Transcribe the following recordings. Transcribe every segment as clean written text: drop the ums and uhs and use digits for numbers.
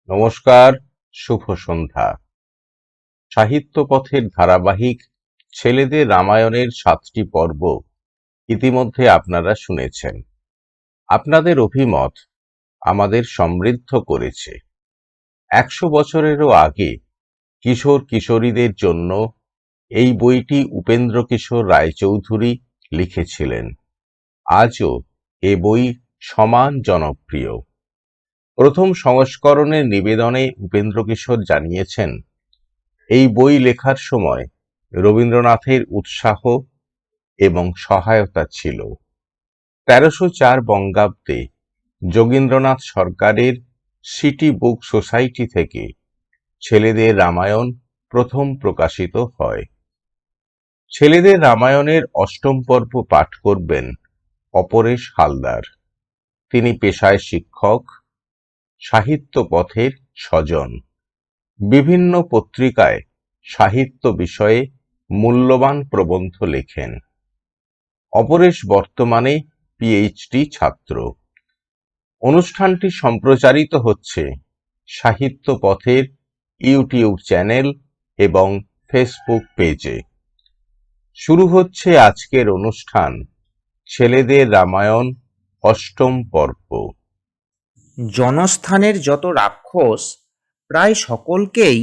নমস্কার, শুভ সন্ধ্যা। সাহিত্য পথের ধারাবাহিক ছেলেদের রামায়ণের 7টি পর্ব ইতিমধ্যে আপনারা শুনেছেন। আপনাদের অভিমত আমাদের সমৃদ্ধ করেছে। 100 বছরেরও আগে কিশোর কিশোরীদের জন্য এই বইটি উপেন্দ্র কিশোর রায়চৌধুরী লিখেছিলেন। আজও এ বই সমান জনপ্রিয়। প্রথম সংস্করণের নিবেদনে উপেন্দ্র কিশোর জানিয়েছেন, এই বই লেখার সময় রবীন্দ্রনাথের উৎসাহ এবং সহায়তা ছিল। 1304 বঙ্গাব্দে যোগীন্দ্রনাথ সরকারের সিটি বুক সোসাইটি থেকে ছেলেদের রামায়ণ প্রথম প্রকাশিত হয়। ছেলেদের রামায়ণের 8ম পর্ব পাঠ করবেন অপরেশ হালদার। তিনি পেশায় শিক্ষক, সাহিত্য পথের স্বজন। বিভিন্ন পত্রিকায় সাহিত্য বিষয়ে মূল্যবান প্রবন্ধ লেখেন। অপরেশ বর্তমানে পিএইচডি ছাত্র। অনুষ্ঠানটি সম্প্রচারিত হচ্ছে সাহিত্য পথের ইউটিউব চ্যানেল এবং ফেসবুক পেজে। শুরু হচ্ছে আজকের অনুষ্ঠান ছেলেদের রামায়ণ 8ম পর্ব। জনস্থানের যত রাক্ষস প্রায় সকলকেই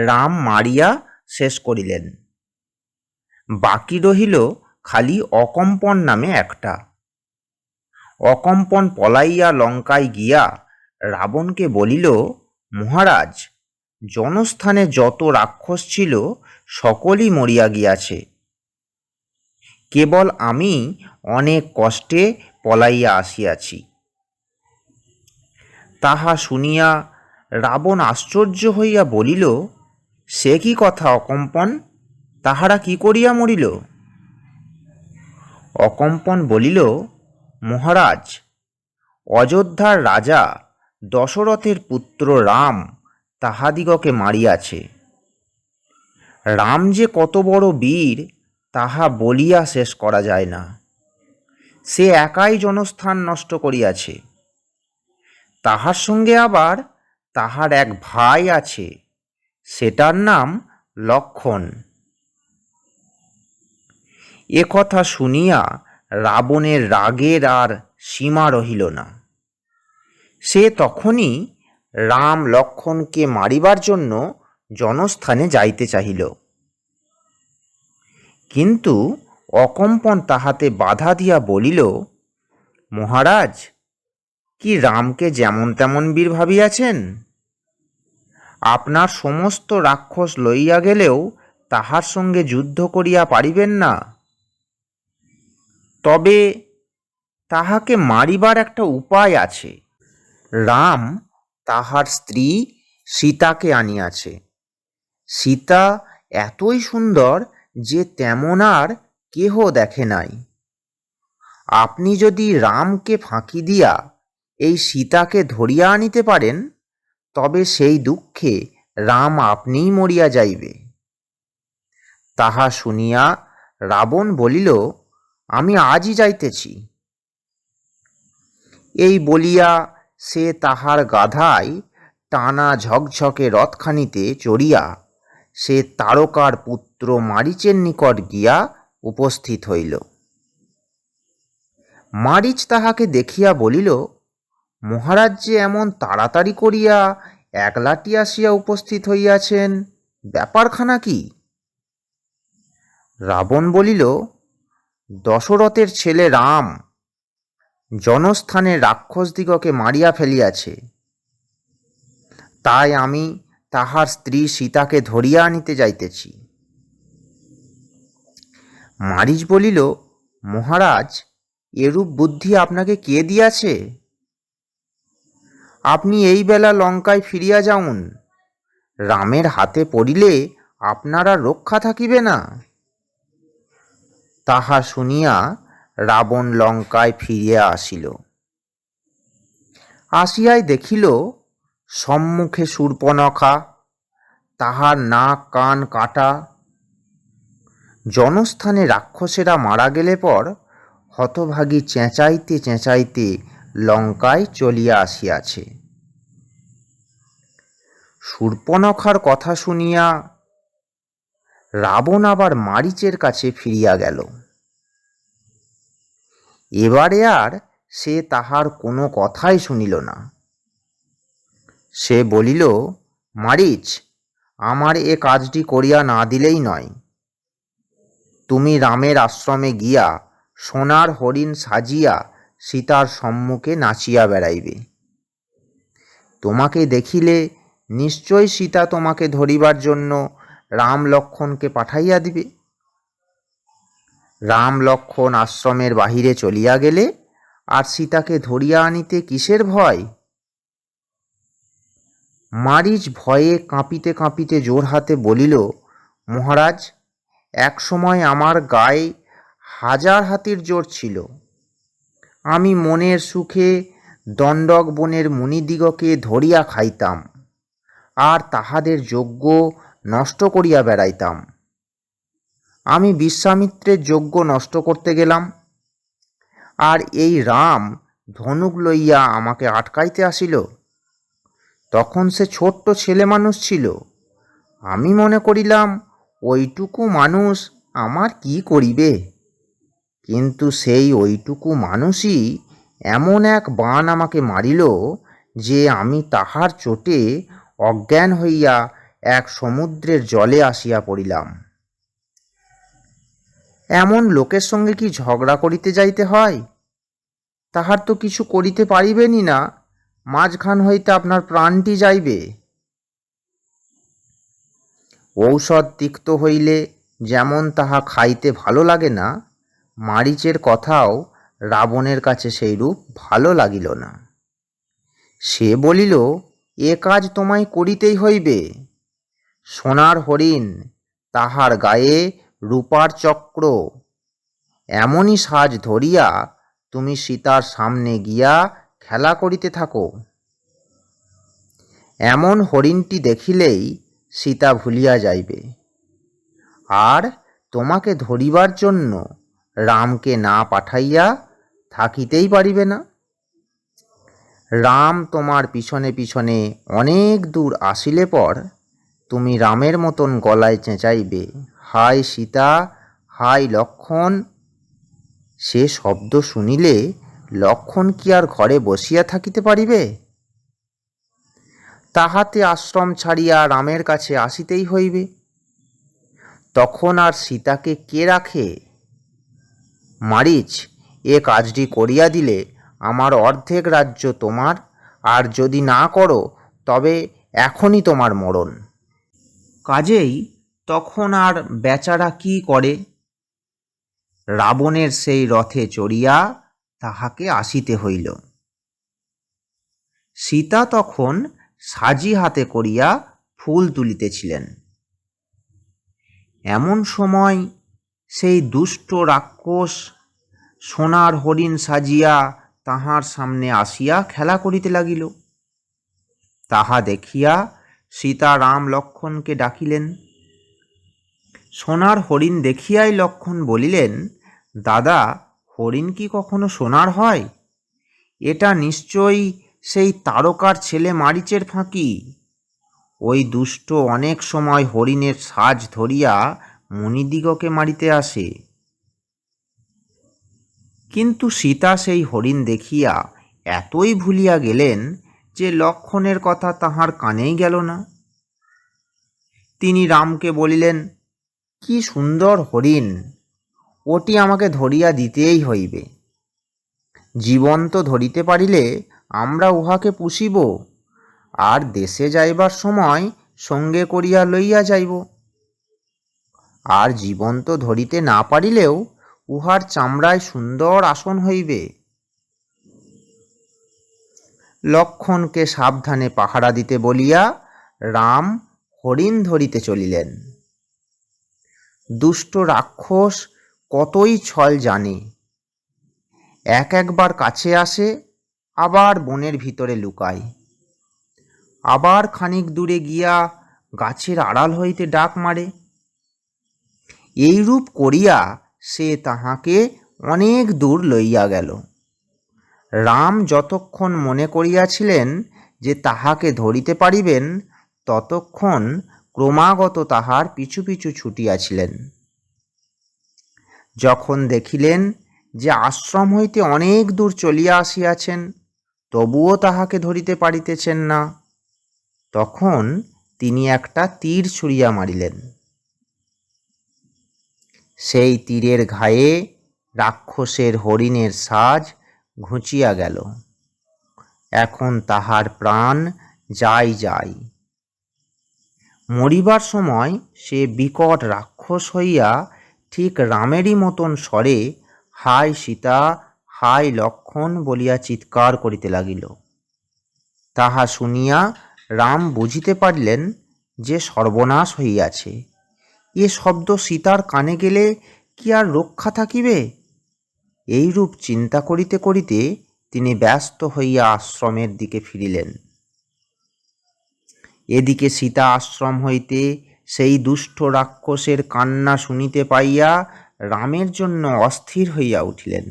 রাম মারিয়া শেষ করিলেন। বাকি রহিল খালি অকম্পন নামে একটা। অকম্পন পলাইয়া লঙ্কায় গিয়া রাবণকে বলিল, মহারাজ, জনস্থানে যত রাক্ষস ছিল সকলই মরিয়া গিয়াছে, কেবল আমি অনেক কষ্টে পলাইয়া আসিয়াছি। তাহা শুনিয়া রাবণ আশ্চর্য হইয়া বলিল, সে কি কথা অকম্পন, তাহারা কি করিয়া মরিল? অকম্পন বলিল, মহারাজ, অযোধ্যার রাজা দশরথের পুত্র রাম তাহাদিগকে মারিয়াছে। রাম যে কত বড় বীর তাহা বলিয়া শেষ করা যায় না। সে একাই জনস্থান নষ্ট করিয়াছে। তাহার সঙ্গে আবার তাহার এক ভাই আছে, সেটার নাম লক্ষণ। এ কথা শুনিয়া রাবণের রাগের আর সীমা রহিল না। সে তখনই রাম লক্ষণকে মারিবার জন্য জনস্থানে যাইতে চাহিল, কিন্তু অকম্পন তাহাতে বাধা দিয়া বলিল, মহারাজ, কি রামকে যেমন তেমন বীর ভাবিয়াছেন? আপনার সমস্ত রাক্ষস লইয়া গেলেও তাহার সঙ্গে যুদ্ধ করিয়া পারিবেন না। তবে তাহাকে মারিবার একটা উপায় আছে। রাম তাহার স্ত্রী সীতাকে আনিয়াছে। সীতা এতই সুন্দর যে তেমন আর কেহ দেখে নাই। আপনি যদি রামকে ফাঁকি দিয়া এই সীতাকে ধরিয়া আনিতে পারেন, তবে সেই দুঃখে রাম আপনিই মরিয়া যাইবে। তাহা শুনিয়া রাবণ বলিল, আমি আজই যাইতেছি। এই বলিয়া সে তাহার গাধায় টানা ঝকঝকে রথখানিতে চড়িয়া সে তারকার পুত্র মারীচের নিকট গিয়া উপস্থিত হইল। মারীচ তাহাকে দেখিয়া বলিল, মহারাজ যে এমন তাড়াতাড়ি করিয়া একলাটি আসিয়া উপস্থিত হইয়াছেন, ব্যাপারখানা কি? রাবণ বলিল, দশরথের ছেলে রাম জনস্থানে রাক্ষসদিগকে মারিয়া ফেলিয়াছে, তাই আমি তাহার স্ত্রী সীতাকে ধরিয়া আনিতে যাইতেছি। মারীচ বলিল, মহারাজ, এরূপ বুদ্ধি আপনাকে কে দিয়াছে? আপনি এই বেলা লঙ্কায় ফিরিয়া যাউন, রামের হাতে পড়িলে আপনারা রক্ষা থাকিবে না। তাহা শুনিয়া রাবণ লঙ্কায় ফিরিয়া আসিল। আসিয়াই দেখিল সম্মুখে শূর্পণখা, তাহার নাক কান কাটা। জনস্থানে রাক্ষসেরা মারা গেলে পর হতভাগী চেঁচাইতে চেঁচাইতে লঙ্কায় চলিয়া আসিয়াছে। শূর্পণখার কথা শুনিয়া রাবণ আবার মারীচের কাছে ফিরিয়া গেল। এবারে আর সে তাহার কোনো কথাই শুনিল না। সে বলিল, মারীচ, আমার এ কাজটি করিয়া না দিলেই নয়। তুমি রামের আশ্রমে গিয়া সোনার হরিণ সাজিয়া সীতার সম্মুখে নাচিয়া বেড়াইবে। তোমাকে দেখিলে নিশ্চয় সীতা তোমাকে ধরিবার জন্য রাম লক্ষ্মণকে পাঠাইয়া দিবে। রাম লক্ষ্মণ আশ্রমের বাহিরে চলিয়া গেলে আর সীতাকে ধরিয়া আনিতে কিসের ভয়? মারীচ ভয়ে কাঁপিতে কাঁপিতে জোড়হাতে বলিল, মহারাজ, এক সময় আমার গায়ে 1000 হাতির জোর ছিল। আমি মনের সুখে দণ্ডক বনের মুনিদিগকে ধরিয়া খাইতাম, আর তাহাদের যজ্ঞ নষ্ট করিয়া বেড়াইতাম। আমি বিশ্বামিত্রের যজ্ঞ নষ্ট করতে গেলাম, আর এই রাম ধনুক লইয়া আমাকে আটকাইতে আসিল। তখন সে ছোট্ট ছেলে মানুষ ছিল। আমি মনে করিলাম ওইটুকু মানুষ আমার কি করিবে, কিন্তু সেই ওইটুকু মানুষই এমন এক বাণ আমাকে মারিল যে আমি তাহার চোটে অজ্ঞান হইয়া এক সমুদ্রের জলে আসিয়া পড়িলাম। এমন লোকের সঙ্গে কি ঝগড়া করিতে যাইতে হয়? তাহার তো কিছু করিতে পারিবেনই না, মাঝখান হইতে আপনার প্রাণটি যাইবে। ঔষধ তিক্ত হইলে যেমন তাহা খাইতে ভালো লাগে না, মারীচের কথাও রাবণের কাছে সেইরূপ ভালো লাগিল না। সে বলিল, এ কাজ তোমায় করিতেই হইবে। সোনার হরিণ, তাহার গায়ে রূপার চক্র, এমনই সাজ ধরিয়া তুমি সীতার সামনে গিয়া খেলা করিতে থাকো। এমন হরিণটি দেখিলেই সীতা ভুলিয়া যাইবে, আর তোমাকে ধরিবার জন্য রামকে না পাঠাইয়া থাকিতেই পারিবে না। রাম তোমার পিছনে পিছনে অনেক দূর আসিলে পর তুমি রামের মতন গলায় চেঁচাইবে, হায় সীতা, হায় লক্ষ্মণ। সে শব্দ শুনিলে লক্ষ্মণ কি আর ঘরে বসিয়া থাকিতে পারিবে? তাহাতে আশ্রম ছাড়িয়া রামের কাছে আসিতেই হইবে। তখন আর সীতাকে কে রাখে? মারীচ, এ কাজটি করিয়া দিলে আমার অর্ধেক রাজ্য তোমার, আর যদি না করো তবে এখনই তোমার মরণ। কাজেই তখন আর বেচারা কি করে? রাবণের সেই রথে চড়িয়া তাহাকে আসিতে হইল। সীতা তখন সাজি হাতে করিয়া ফুল তুলিতেছিলেন। এমন সময় সেই দুষ্ট রাক্ষস সোনার হরিণ সাজিয়া তাহার সামনে আসিয়া খেলা করিতে লাগিল। তাহা দেখিয়া সীতা রাম লক্ষ্মণকে ডাকিলেন। সোনার হরিণ দেখিয়াই লক্ষ্মণ বলিলেন, দাদা, হরিণ কি কখনো সোনার হয়? এটা নিশ্চয়ই সেই তারকার ছেলে মারীচের ফাঁকি। ওই দুষ্ট অনেক সময় হরিণের সাজ ধরিয়া মুনিদিগকে মারিতে আসে। কিন্তু সীতা সেই হরিণ দেখিয়া এতই ভুলিয়া গেলেন যে লক্ষ্মণের কথা তাহার কানেই গেল না। তিনি রামকে বলিলেন, কি সুন্দর হরিণ, ওটি আমাকে ধরিয়া দিতেই হইবে। জীবন্ত ধরিতে পারিলে আমরা উহাকে পুষিব, আর দেশে যাইবার সময় সঙ্গে করিয়া লইয়া যাইব। আর জীবন্ত ধরিতে না পারিলেও উহার চামড়ায় সুন্দর আসন হইবে। লক্ষণকে সাবধানে পাহারা দিতে বলিয়া রাম হরিণ ধরিতে চলিলেন। দুষ্ট রাক্ষস কতই ছল জানে, একবার কাছে আসে, আবার বনের ভিতরে লুকায়, আবার খানিক দূরে গিয়া গাছের আড়াল হইতে ডাক মারে। এইরূপ করিয়া সে তাহাকে অনেক দূর লইয়া গেল। রাম যতক্ষণ মনে করিয়াছিলেন যে তাহাকে ধরিতে পারিবেন, ততক্ষণ ক্রমাগত তাহার পিছু পিছু ছুটিয়াছিলেন। যখন দেখিলেন যে আশ্রম হইতে অনেক দূর চলিয়া আসিয়াছেন, তবুও তাহাকে ধরিতে পারিতেছেন না, তখন তিনি একটা তীর ছুঁড়িয়া মারিলেন। সেই তীরের ঘায়ে রাক্ষসের হরিণের সাজ ঘুচিয়া গেল। এখন তাহার প্রাণ যাই যাই। মরিবার সময় সে বিকট রাক্ষস হইয়া ঠিক রামেরই মতন স্বরে হায় সীতা, হায় লক্ষণ বলিয়া চিৎকার করিতে লাগিল। তাহা শুনিয়া রাম বুঝিতে পারিলেন যে সর্বনাশ হইয়াছে। এ শব্দ সীতার কানে গেলে কি আর রক্ষা থাকিবে? এইরূপ চিন্তা করিতে করিতে তিনি ব্যস্ত হইয়া আশ্রমের দিকে ফিরিলেন। এদিকে সীতা আশ্রম হইতে সেই দুষ্ট রাক্ষসের কান্না শুনিতে পাইয়া রামের জন্য অস্থির হইয়া উঠিলেন।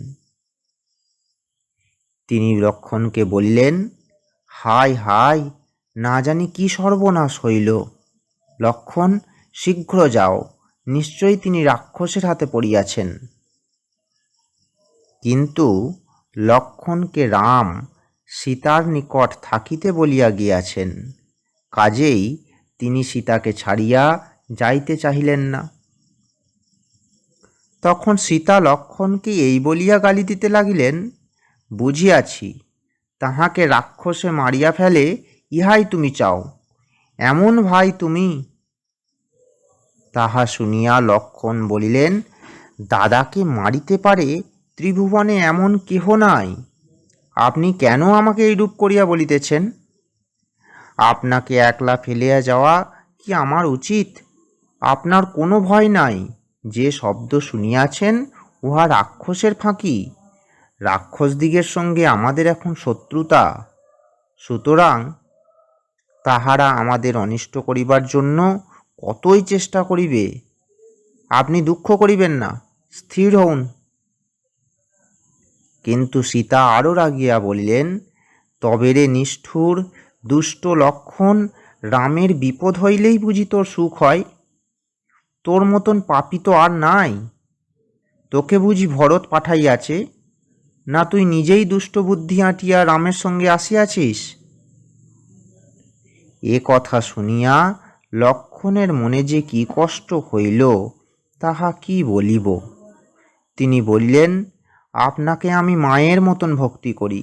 তিনি লক্ষণকে বলিলেন, হায় হায়, না জানি কি সর্বনাশ হইল। লক্ষণ, শীঘ্র যাও, নিশ্চয়ই তিনি রাক্ষসের হাতে পড়িয়াছেন। কিন্তু লক্ষণকে রাম সীতার নিকট থাকিতে বলিয়া গিয়াছেন, কাজেই তিনি সীতাকে ছাড়িয়া যাইতে চাহিলেন না। তখন সীতা লক্ষণকে এই বলিয়া গালি দিতে লাগিলেন, বুঝিয়াছি তাহাকে রাক্ষসে মারিয়া ফেলে ইহাই তুমি চাও, এমন ভাই তুমি? তাহা শুনিয়া লক্ষণ বলিলেন, দাদাকে মারিতে পারে ত্রিভুবনে এমন কেহ নাই। আপনি কেন আমাকে এইরূপ করিয়া বলিতেছেন? আপনাকে একলা ফেলিয়া যাওয়া কি আমার উচিত? আপনার কোনো ভয় নাই। যে শব্দ শুনিয়াছেন উহা রাক্ষসের ফাঁকি। রাক্ষসদিগের সঙ্গে আমাদের এখন শত্রুতা, সুতরাং তাহারা আমাদের অনিষ্ট করিবার জন্য কতই চেষ্টা করিবে। আপনি দুঃখ করিবেন না, স্থির হউন। কিন্তু সীতা আরও রাগিয়া বলিলেন, তবে রে নিষ্ঠুর দুষ্ট লক্ষণ, রামের বিপদ হইলেই বুঝি তোর সুখ হয়? তোর মতন পাপী তো আর নাই। তোকে বুঝি ভরত পাঠাইয়াছে, না তুই নিজেই দুষ্ট বুদ্ধি আঁটিয়া রামের সঙ্গে আসিয়াছিস? এ কথা শুনিয়া লক্ষণের মনে যে কি কষ্ট হইল তাহা কি বলিব। তিনি বললেন, আপনাকে আমি মায়ের মতন ভক্তি করি,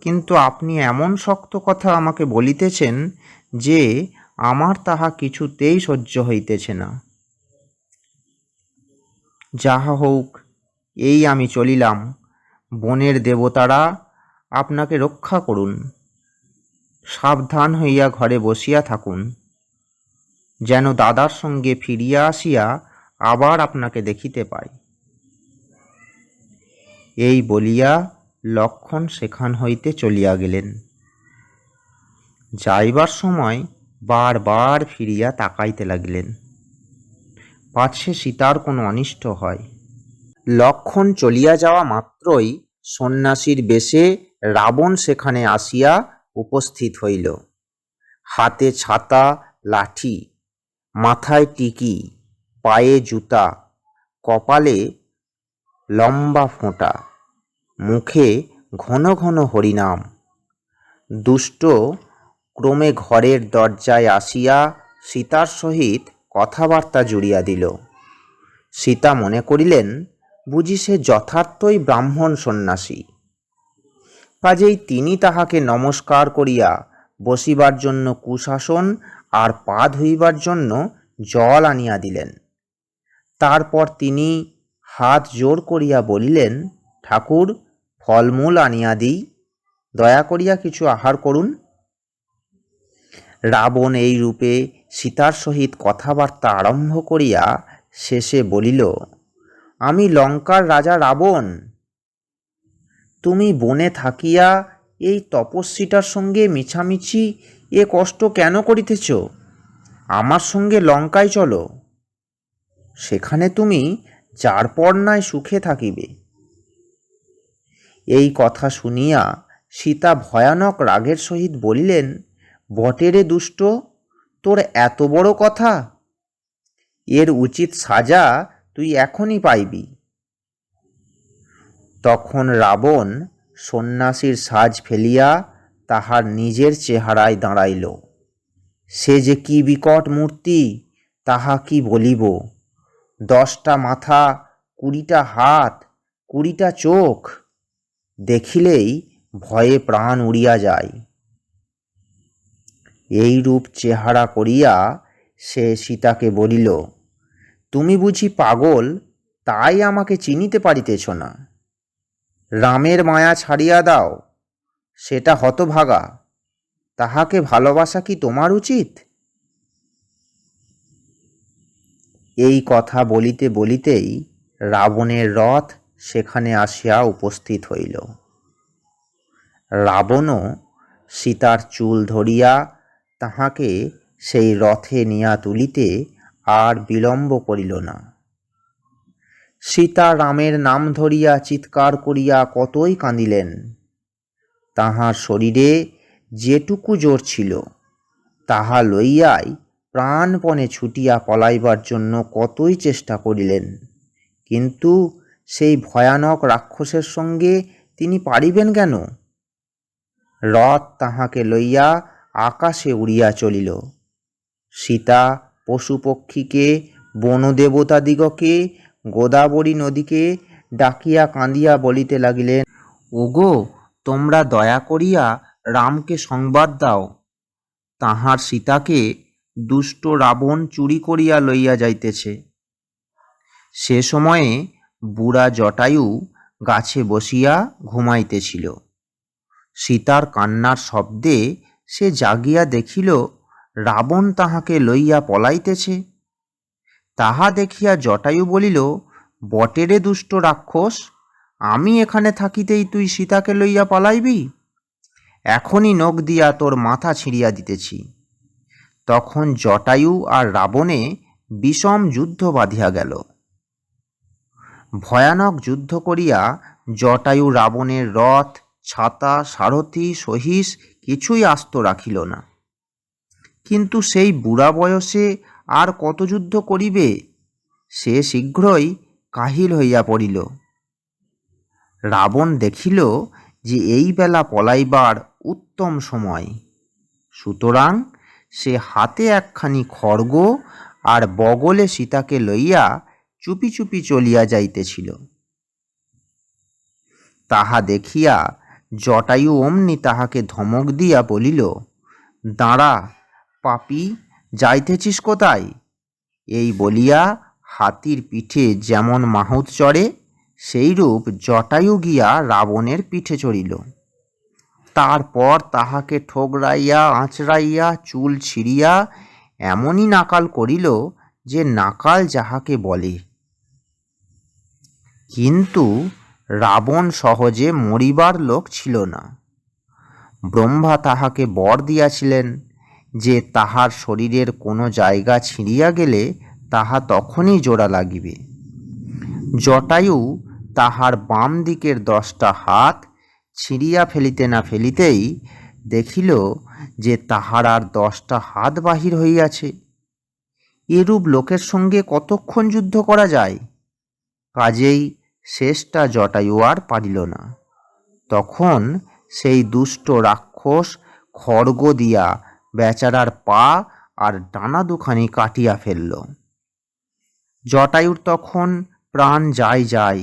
কিন্তু আপনি এমন শক্ত কথা আমাকে বলিতেছেন যে আমার তাহা কিছুতেই সহ্য হইতেছে না। যাহা হউক, এই আমি চলিলাম। বনের দেবতারা আপনাকে রক্ষা করুন। সাবধান হইয়া ঘরে বসিয়া থাকুন, যেন দাদার সঙ্গে ফিরিয়া আসিয়া আবার আপনাকে দেখিতে পাই। এই বলিয়া লক্ষণ সেখান হইতে চলিয়া গেলেন। যাইবার সময় বারবার ফিরিয়া তাকাইতে লাগিলেন, পাছে সীতার কোনো অনিষ্ট হয়। লক্ষণ চলিয়া যাওয়া মাত্রই সন্ন্যাসীর বেশে রাবণ সেখানে আসিয়া উপস্থিত হইল। হাতে ছাতা, লাঠি, মাথায় টিকি, পায়ে জুতা, কপালে লম্বা ফোঁটা, মুখে ঘন ঘন হরিনাম। দুষ্ট ক্রমে ঘরের দরজায় আসিয়া সীতার সহিত কথাবার্তা জুড়িয়া দিল। সীতা মনে করিলেন, বুঝি সে যথার্থই ব্রাহ্মণ সন্ন্যাসী। কাজেই তিনি তাহাকে নমস্কার করিয়া বসিবার জন্য কুশাসন আর পা ধুইবার জন্য জল আনিয়া দিলেন। তারপর তিনি হাত জোড় করিয়া বলিলেন, ঠাকুর, ফলমূল আনিয়া দিই। দয়া করিয়া কিছু আহার করুন। রাবণ এই রূপে সীতার সহিত কথাবার্তা আরম্ভ করিয়া শেষে বলিল, আমি লঙ্কার রাজা রাবণ। তুমি বনে থাকিয়া এই তপস্বীটার সঙ্গে মিছামিছি এ কষ্ট কেন করিতেছ? আমার সঙ্গে লঙ্কায় চলো, সেখানে তুমি যারপরনায় সুখে থাকিবে। এই কথা শুনিয়া সীতা ভয়ানক রাগের সহিত বলিলেন, বটে রে দুষ্ট, তোর এত বড় কথা! এর উচিত সাজা তুই এখনই পাইবি। তখন রাবণ সন্ন্যাসীর সাজ ফেলিয়া তাহার নিজের চেহারায় দাঁড়াইল। সে যে কি বিকট মূর্তি, তাহা কি বলিব। 10টা মাথা, 20টা হাত, 20টা চোখ, দেখিলেই ভয়ে প্রাণ উড়িয়া যায়। এই রূপ চেহারা করিয়া সে সীতাকে বলিল, তুমি বুঝি পাগল, তাই আমাকে চিনিতে পারিতেছ না? রামের মায়া ছাড়িয়া দাও, সেটা হতভাগা, তাহাকে ভালোবাসা কি তোমার উচিত? এই কথা বলিতে বলিতেই রাবণের রথ সেখানে আসিয়া উপস্থিত হইল। রাবণও সীতার চুল ধরিয়া তাহাকে সেই রথে নিয়া তুলিতে আর বিলম্ব করিল না। সীতা রামের নাম ধরিয়া চিৎকার করিয়া কতই কাঁদিলেন। তাহার শরীরে যেটুকু জোর ছিল তাহা লইয়াই প্রাণপণে ছুটিয়া পলাইবার জন্য কতই চেষ্টা করিলেন, কিন্তু সেই ভয়ানক রাক্ষসের সঙ্গে তিনি পারিবেন কেন? রথ তাহাকে লইয়া আকাশে উড়িয়া চলিল। সীতা পশুপক্ষীকে, বনদেবতাদিগকে, গোদাবরী নদীকে ডাকিয়া কাঁদিয়া বলিতে লাগিলেন, ওগো, তোমরা দয়া করিয়া রামকে সংবাদ দাও, তাহার সীতাকে দুষ্ট রাবণ চুরি করিয়া লইয়া যাইতেছে। সে সময়ে বুড়া জটায়ু গাছে বসিয়া ঘুমাইতেছিল। সীতার কান্নার শব্দে সে জাগিয়া দেখিল রাবণ তাহাকে লইয়া পলাইতেছে। তাহা দেখিয়া জটায়ু বলিল, বটে রে দুষ্ট রাক্ষস, আমি এখানে থাকিতেই তুই সীতাকে লইয়া পলাইবি? এখনই নখ দিয়া তোর মাথা ছিঁড়িয়া দিতেছি। তখন জটায়ু আর রাবণে বিষম যুদ্ধ বাঁধিয়া গেল। ভয়ানক যুদ্ধ করিয়া জটায়ু রাবণের রথ, ছাতা, সারথি, সহিস কিছুই আস্ত রাখিল না। কিন্তু সেই বুড়া বয়সে আর কত যুদ্ধ করিবে? সে শীঘ্রই কাহিল হইয়া পড়িল। রাবণ দেখিল যে এই বেলা পলাইবার উত্তম সময়, সুতরাং সে হাতে একখানি খড়গ আর বগলে সীতাকে লইয়া চুপি চুপি চলিয়া যাইতেছিল। তাহা দেখিয়া জটায়ু অমনি তাহাকে ধমক দিয়া বলিল, দাঁড়া পাপী, যাইতেছিস কোথায়? এই বলিয়া হাতির পিঠে যেমন মাহুত চড়ে, সেইরূপ জটায়ু গিয়া রাবণের পিঠে চড়িল। তারপর তাহাকে ঠোকরাইয়া, আঁচড়াইয়া, চুল ছিঁড়িয়া এমনই নাকাল করিল যে নাকাল যাহাকে বলে। কিন্তু রাবণ সহজে মরিবার লোক ছিল না। ব্রহ্মা তাহাকে বর দিয়াছিলেন যে তাহার শরীরের কোনো জায়গা ছিঁড়িয়া গেলে তাহা তখনই জোড়া লাগিবে। জটায়ু তাহার বাম দিকের 10টা হাত ছিঁড়িয়া ফেলিতে না ফেলিতেই দেখিল যে তাহার আর 10টা হাত বাহির হইয়াছে। এরূপ লোকের সঙ্গে কতক্ষণ যুদ্ধ করা যায়? কাজেই শেষটা জটায়ু আর পারিল না। তখন সেই দুষ্ট রাক্ষস খড়গ দিয়া বেচারার পা আর ডানা দুখানি কাটিয়া ফেলল। জটায়ুর তখন প্রাণ যায় যায়।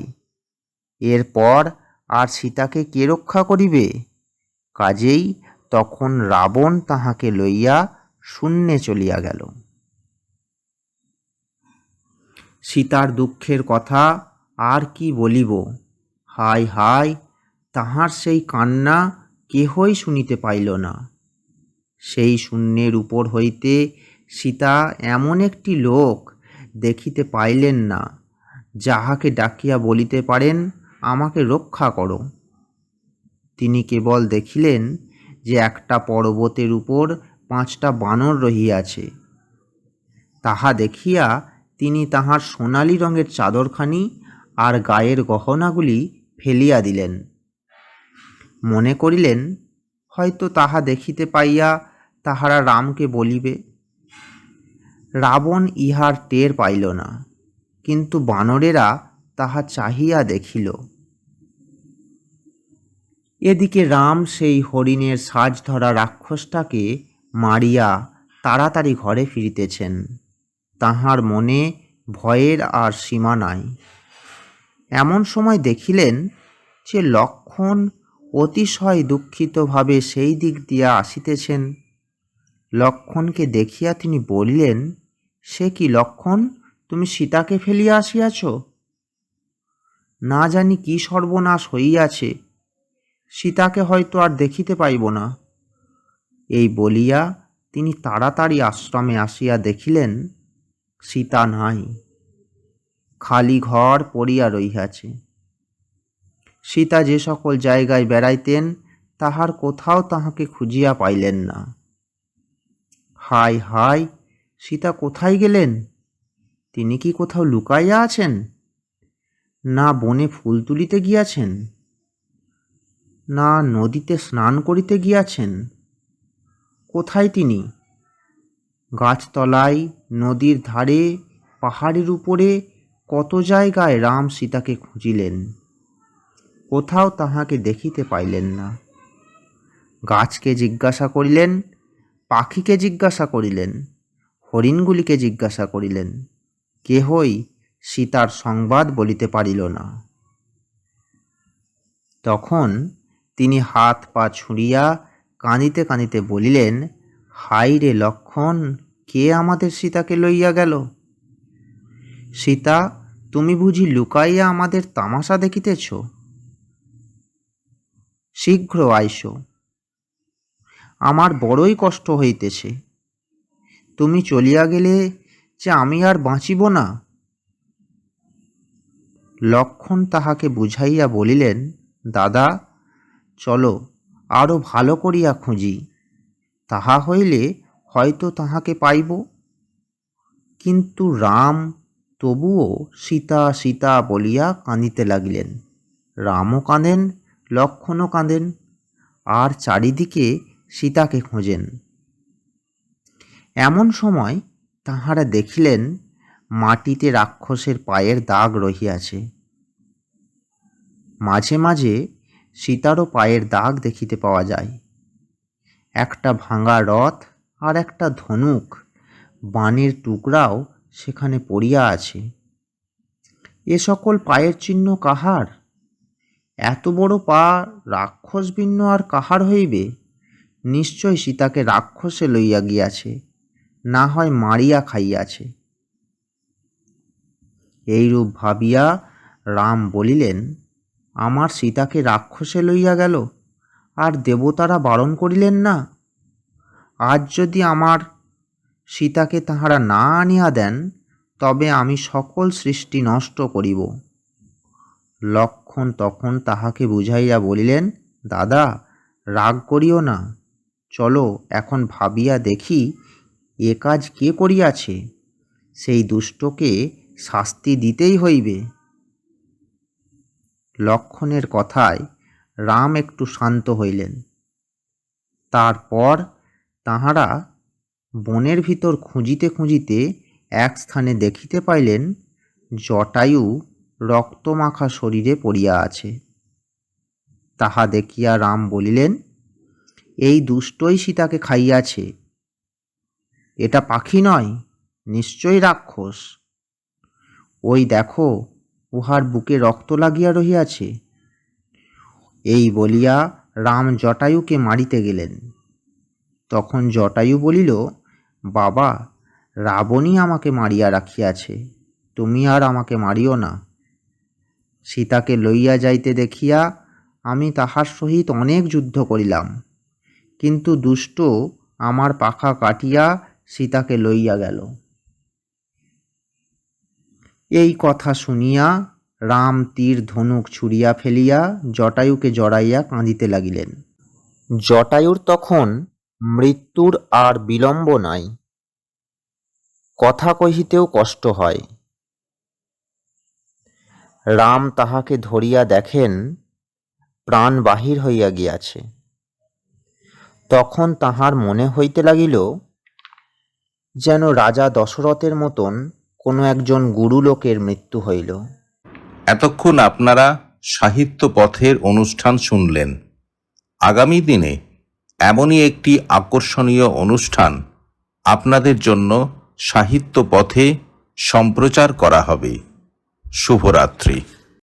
এরপর আর সীতাকে কে রক্ষা করিবে? কাজেই তখন রাবণ তাহাকে লইয়া শূন্যে চলিয়া গেল। সীতার দুঃখের কথা আর কি বলিব। হায় হায়, তাহার সেই কান্না কেহই শুনিতে পাইল না। সেই শূন্যের উপর হইতে সীতা এমন একটি লোক দেখিতে পাইলেন না, যাহাকে ডাকিয়া বলিতে পারেন, আমাকে রক্ষা করো। তিনি কেবল দেখিলেন যে একটা পর্বতের উপর 5টা বানর রহিয়াছে। তাহা দেখিয়া তিনি তাহার সোনালি রঙের চাদরখানি আর গায়ের গহনাগুলি ফেলিয়া দিলেন। মনে করিলেন, হয়তো তাহা দেখিতে পাইয়া তাহারা রামকে বলিবে। রাবণ ইহার টের পাইল না, কিন্তু বানরেরা তাহা চাহিয়া দেখিল। এদিকে রাম সেই হরিণের সাজ ধরা রাক্ষসটাকে মারিয়া তাড়াতাড়ি ঘরে ফিরিতেছেন। তাহার মনে ভয়ের আর সীমা নাই। এমন সময় দেখিলেন যে লক্ষ্মণ অতিশয় দুঃখিতভাবে সেই দিক দিয়া আসিতেছেন। লক্ষ্মণকে দেখিয়া তিনি বলিলেন, সে কি লক্ষ্মণ, তুমি সীতাকে ফেলিয়া আসিয়াছ? না জানি কি সর্বনাশ হইয়াছে, সীতাকে হয়তো আর দেখিতে পাইব না। এই বলিয়া তিনি তাড়াতাড়ি আশ্রমে আসিয়া দেখিলেন সীতা নাই, খালি ঘর পড়িয়া রহিয়াছে। সীতা যে সকল জায়গায় বেড়াইতেন তাহার কোথাও তাহাকে খুঁজিয়া পাইলেন না। হায় হায়, সীতা কোথায় গেলেন? তিনি কি কোথাও লুকাইয়া আছেন? না বনে ফুল তুলিতে গিয়াছেন, না নদীতে স্নান করিতে গিয়াছেন? কোথায় তিনি? গাছতলায়, নদীর ধারে, পাহাড়ের উপরে কত জায়গায় রাম সীতাকে খুঁজিলেন, কোথাও তাহাকে দেখিতে পাইলেন না। গাছকে জিজ্ঞাসা করিলেন, পাখিকে জিজ্ঞাসা করিলেন, হরিণগুলিকে জিজ্ঞাসা করিলেন, কেহই সীতার সংবাদ বলিতে পারিল না। তখন তিনি হাত পা ছুঁড়িয়া কাঁদিতে কাঁদিতে বলিলেন, হায় রে লক্ষ্মণ, কে আমাদের সীতাকে লইয়া গেল? সীতা, তুমি বুঝি লুকাইয়া আমাদের তামাশা দেখিতেছ? শীঘ্র আইসো, আমার বড়ই কষ্ট হইতেছে। তুমি চলিয়া গেলে যে আমি আর বাঁচিব না। লক্ষ্মণ তাহাকে বুঝাইয়া বলিলেন, দাদা, চলো আরও ভালো করিয়া খুঁজি, তাহা হইলে হয়তো তাহাকে পাইব। কিন্তু রাম তবুও সীতা সীতা বলিয়া কাঁদিতে লাগিলেন। রামও কাঁদেন, লক্ষ্মণও কাঁদেন, আর চারিদিকে সীতাকে খোঁজেন। এমন সময় তাহারা দেখিলেন মাটিতে রাক্ষসের পায়ের দাগ রহিয়াছে। মাঝে মাঝে সীতারও পায়ের দাগ দেখিতে পাওয়া যায়। একটা ভাঙা রথ আর একটা ধনুক, বাণের টুকরাও সেখানে পড়িয়া আছে। এ সকল পায়ের চিহ্ন কাহার? এত বড় পা রাক্ষস ভিন্ন আর কাহার হইবে? নিশ্চয় সীতাকে রাক্ষসে লইয়া গিয়াছে, না হয় মারিয়া খাইয়াছে। এইরূপ ভাবিয়া রাম বলিলেন, আমার সীতাকে রাক্ষসে লইয়া গেল, আর দেবতারা বারণ করিলেন না? আজ যদি আমার সীতাকে তাহারা না আনিয়া দেন, তবে আমি সকল সৃষ্টি নষ্ট করিব। লক্ষ্মণ তখন তাহাকে বুঝাইয়া বলিলেন, দাদা, রাগ করিও না, চলো এখন ভাবিয়া দেখি এ কাজ কে করিয়াছে। সেই দুষ্টকে শাস্তি দিতেই হইবে। লক্ষ্মণের কথায় রাম একটু শান্ত হইলেন। তারপর তাহারা বনের ভিতর খুঁজিতে খুঁজিতে এক স্থানে দেখিতে পাইলেন জটায়ু রক্তমাখা শরীরে পড়িয়া আছে। তাহা দেখিয়া রাম বলিলেন, এই দুষ্টই সীতাকে খাইয়াছে। এটা পাখি নয়, নিশ্চয়ই রাক্ষস। ওই দেখো, উহার বুকে রক্ত লাগিয়া রহিয়াছে। এই বলিয়া রাম জটায়ুকে মারিতে গেলেন। তখন জটায়ু বলিল, বাবা, রাবণই আমাকে মারিয়া রাখিয়াছে, তুমি আর আমাকে মারিও না। সীতাকে লইয়া যাইতে দেখিয়া আমি তাহার সহিত অনেক যুদ্ধ করিলাম, কিন্তু দুষ্ট আমার পাখা কাটিয়া সীতাকে লইয়া গেল। এই কথা শুনিয়া রাম তীর ধনুক ছুঁড়িয়া ফেলিয়া জটায়ুকে জড়াইয়া কাঁদিতে লাগিলেন। জটায়ুর তখন মৃত্যুর আর বিলম্ব নাই, কথা কহিতেও কষ্ট হয়। রাম তাহাকে ধরিয়া দেখেন প্রাণ বাহির হইয়া গিয়াছে। তখন তাহার মনে হইতে লাগিল যেন রাজা দশরথের মতন কোনো একজন গুরুলোকের মৃত্যু হইল। এতক্ষণ আপনারা সাহিত্য পথের অনুষ্ঠান শুনলেন। আগামী দিনে এমনই একটি আকর্ষণীয় অনুষ্ঠান আপনাদের জন্য সাহিত্য পথে সম্প্রচার করা হবে। শুভরাত্রি।